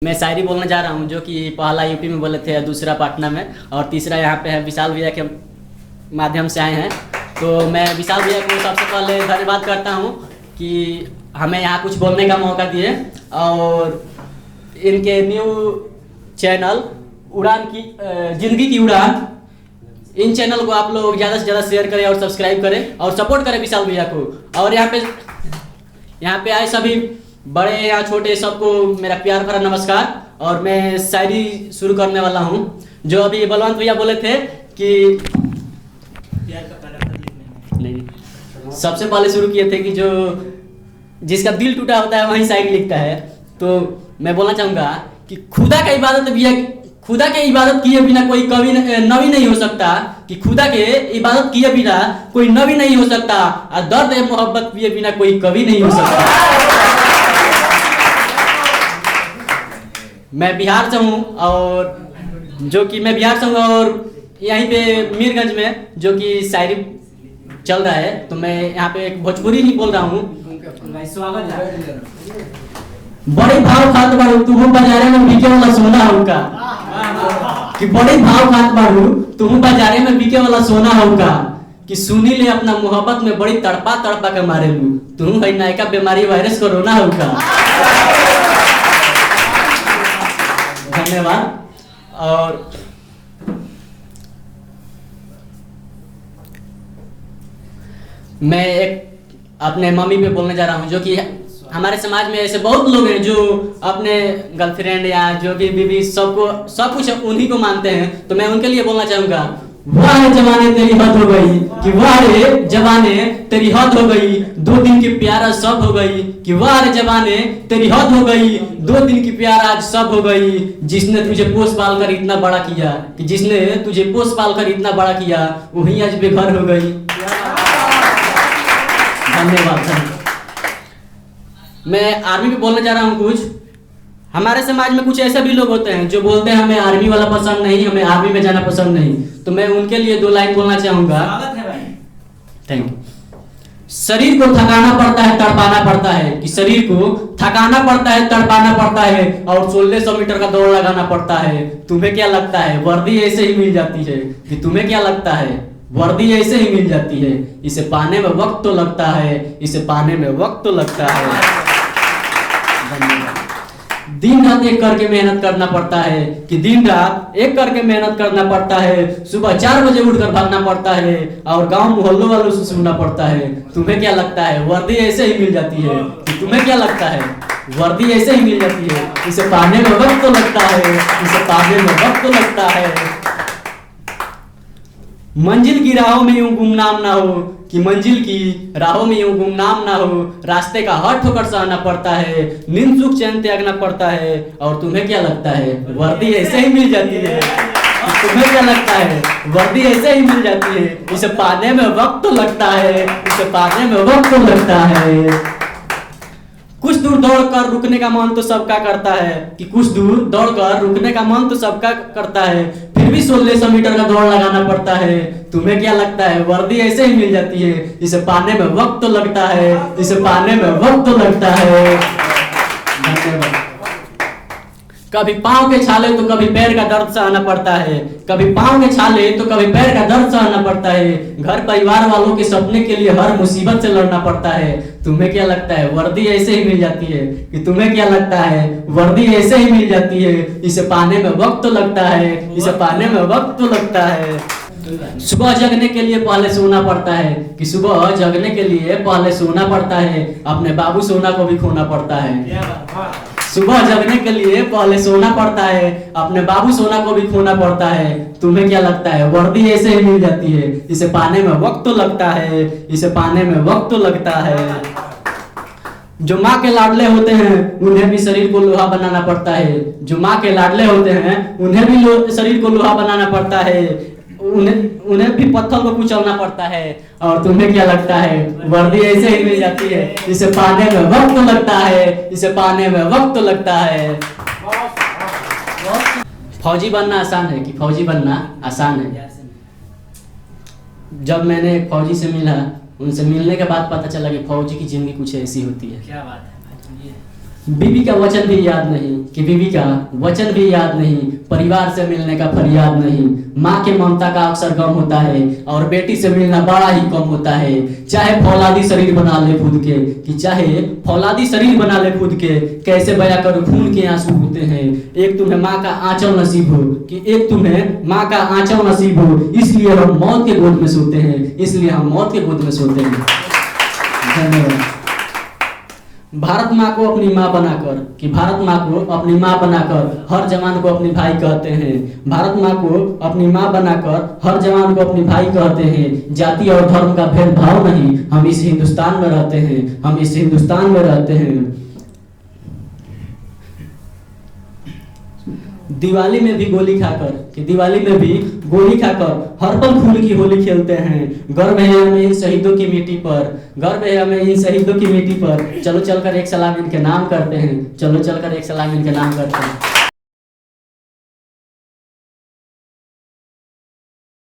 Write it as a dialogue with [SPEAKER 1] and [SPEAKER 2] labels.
[SPEAKER 1] मैं शायरी बोलने जा रहा हूँ, जो कि पहला यूपी में बोले थे, दूसरा पटना में और तीसरा यहाँ पे है। विशाल भैया के माध्यम से आए हैं, तो मैं विशाल भैया को सबसे पहले धन्यवाद करता हूँ कि हमें यहाँ कुछ बोलने का मौका दिए। और इनके न्यू चैनल उड़ान की जिंदगी की उड़ान, इन चैनल को आप लोग ज़्यादा से ज़्यादा शेयर करें और सब्सक्राइब करें और सपोर्ट करें विशाल भैया को। और यहाँ पे आए सभी बड़े या छोटे सबको मेरा प्यार भरा नमस्कार। और मैं शायरी शुरू करने वाला हूँ, जो अभी बलवंत भैया बोले थे कि नहीं, सबसे पहले शुरू किए थे कि जो जिसका दिल टूटा होता है वही शायरी लिखता है। तो मैं बोलना चाहूँगा कि खुदा की इबादत किए बिना कोई कवि नबी नहीं हो सकता, कि खुदा के इबादत किए बिना कोई नबी नहीं हो सकता, और दर्द मोहब्बत किए बिना कोई कवि नहीं हो सकता। मैं बिहार से हूँ, और मैं बिहार से हूँ और यहीं पे मीरगंज में जो कि शायरी चल रहा है, तो मैं यहाँ पे एक भोजपुरी नहीं बोल रहा हूँ। बड़े भाव खात बारू तू बाजारे में बिके वाला सोना होगा, कि बड़े भाव खात बारू तू बाजारे में बिके वाला सोना होगा, कि सुनी ले अपना मोहब्बत में बड़ी तड़पा तड़पा के मारे लू, तू है नायका बीमारी वायरस कोरोना होगा। धन्यवाद। और मैं एक अपने मम्मी पे बोलने जा रहा हूँ, जो कि हमारे समाज में ऐसे बहुत लोग हैं जो अपने गर्लफ्रेंड या जो भी बीवी सब कुछ उन्हीं को मानते हैं। तो मैं उनके लिए बोलना चाहूँगा, वाह जवाने तेरी हद हो गई, कि वाह रे जवाने तेरी हद हो गई, 2 दिन की प्यारा सब हो गई, कि वाह रे जवाने तेरी हद हो गई, 2 दिन की प्यारा आज सब हो गई। जिसने तुझे पोस पाल कर इतना बड़ा किया, कि जिसने तुझे पोस पाल कर इतना बड़ा किया, वही आज बेघर हो गई। धन्यवाद। मैं आर्मी में बोलने जा रहा हूँ कुछ। हमारे समाज में कुछ ऐसे भी लोग होते हैं जो बोलते हैं हमें आर्मी वाला पसंद नहीं, हमें आर्मी में जाना पसंद नहीं। तो मैं उनके लिए 2 लाइन बोलना चाहूँगा। Thank you. शरीर को थकाना पड़ता है, तड़पाना पड़ता है, कि शरीर को थकाना पड़ता है, तड़पाना पड़ता है, और 1600 मीटर का दौड़ लगाना पड़ता है। तुम्हें क्या लगता है वर्दी ऐसे ही मिल जाती है? कि तुम्हें क्या लगता है वर्दी ऐसे ही मिल जाती है? इसे पाने में वक्त तो लगता है, इसे पाने में वक्त तो लगता है। दिन रात एक करके मेहनत करना पड़ता है, कि दिन रात एक करके मेहनत करना पड़ता है। सुबह 4 बजे उठकर भागना पड़ता है, और गांव मोहल्लों वालों से सुनना पड़ता है। तुम्हें क्या लगता है वर्दी ऐसे ही मिल जाती है? कि तुम्हें क्या लगता है वर्दी ऐसे ही मिल जाती है? इसे पाने में वक्त तो लगता है, इसे पाने में वक्त तो लगता है। मंजिल की राहों में यूं गुमनाम ना हो, कि मंजिल की राहों में यूं गुमनाम ना हो, रास्ते का हर ठोकर सहना पड़ता है, नींद सुख चैन त्यागना पड़ता है। और तुम्हें क्या लगता है वर्दी ऐसे ही मिल जाती है? तुम्हें क्या लगता है वर्दी ऐसे ही मिल जाती है? इसे पाने में वक्त तो लगता है, इसे पाने में वक्त तो लगता है। कुछ दूर दौड़कर रुकने का मन तो सबका करता है, कि कुछ दूर दौड़कर रुकने का मन तो सबका करता है, फिर भी 1600 मीटर का दौड़ लगाना पड़ता है। तुम्हें क्या लगता है वर्दी ऐसे ही मिल जाती है? इसे पाने में वक्त तो लगता है, इसे पाने में वक्त तो लगता है। धन्यवाद। कभी पाँव के छाले तो कभी पैर का दर्द सहना पड़ता है, कभी पाँव के छाले तो कभी पैर का दर्द सहना पड़ता है। घर परिवार वालों के सपने के लिए हर मुसीबत से लड़ना पड़ता है। तुम्हें क्या लगता है वर्दी ऐसे ही मिल जाती है? कि तुम्हें क्या लगता है वर्दी ऐसे ही मिल जाती है? इसे पाने में वक्त तो लगता है, इसे पाने में वक्त तो लगता है। सुबह जगने के लिए पहले सोना पड़ता है, कि सुबह जगने के लिए पहले सोना पड़ता है, अपने बाबू सोना को भी खोना पड़ता है। सुबह जगने के लिए पहले सोना पड़ता है, अपने बाबू सोना को भी खोना पड़ता है। तुम्हें क्या लगता है वर्दी ऐसे ही मिल जाती है? इसे पाने में वक्त तो लगता है, इसे पाने में वक्त तो लगता है। जो माँ के लाडले होते हैं उन्हें भी शरीर को लोहा बनाना पड़ता है, जो माँ के लाडले होते हैं उन्हें भी शरीर को लोहा बनाना पड़ता है, उन्हें भी पत्थर को कुचलना पड़ता है। और तुम्हें क्या लगता है वर्दी ऐसे ही मिल जाती है? इसे पाने में वक्त तो लगता है, इसे पाने में वक्त तो लगता है। फौजी बनना आसान है, कि फौजी बनना आसान है? जब मैंने एक फौजी से मिला, उनसे मिलने के बाद पता चला कि फौजी की जिंदगी कुछ ऐसी होती है।
[SPEAKER 2] क्या बात है।
[SPEAKER 1] बीवी का वचन भी याद नहीं, कि बीवी का वचन भी याद नहीं, परिवार से मिलने का फरियाद नहीं। माँ के ममता का अक्सर गम होता है और बेटी से मिलना बड़ा ही कम होता है। चाहे फौलादी शरीर बना ले खुद के, कि चाहे फौलादी शरीर बना ले खुद के, कैसे बया कर खून के आंसू होते हैं। एक तुम्हें माँ का आंचल नसीब हो, कि एक तुम्हें माँ का आंचल नसीब हो, इसलिए हम मौत के गोद में सोते हैं, इसलिए हम मौत के गोद में सोते हैं। धन्यवाद। भारत माँ को अपनी माँ बनाकर, कि भारत माँ को अपनी माँ बनाकर हर जवान को अपनी भाई कहते हैं। भारत माँ को अपनी माँ बनाकर हर जवान को अपनी भाई कहते हैं। जाति और धर्म का भेदभाव नहीं, हम इस हिंदुस्तान में रहते हैं, हम इस हिंदुस्तान में रहते हैं। दिवाली में भी गोली खाकर, कि दिवाली में भी गोली खाकर हर पल खून की होली खेलते हैं। गर्व है हमें इन शहीदों की मिट्टी पर, गर्व है हमें इन शहीदों की मिट्टी पर। चलो चलकर एक सलाम इनके नाम करते हैं, चलो चलकर एक सलाम इनके नाम करते हैं।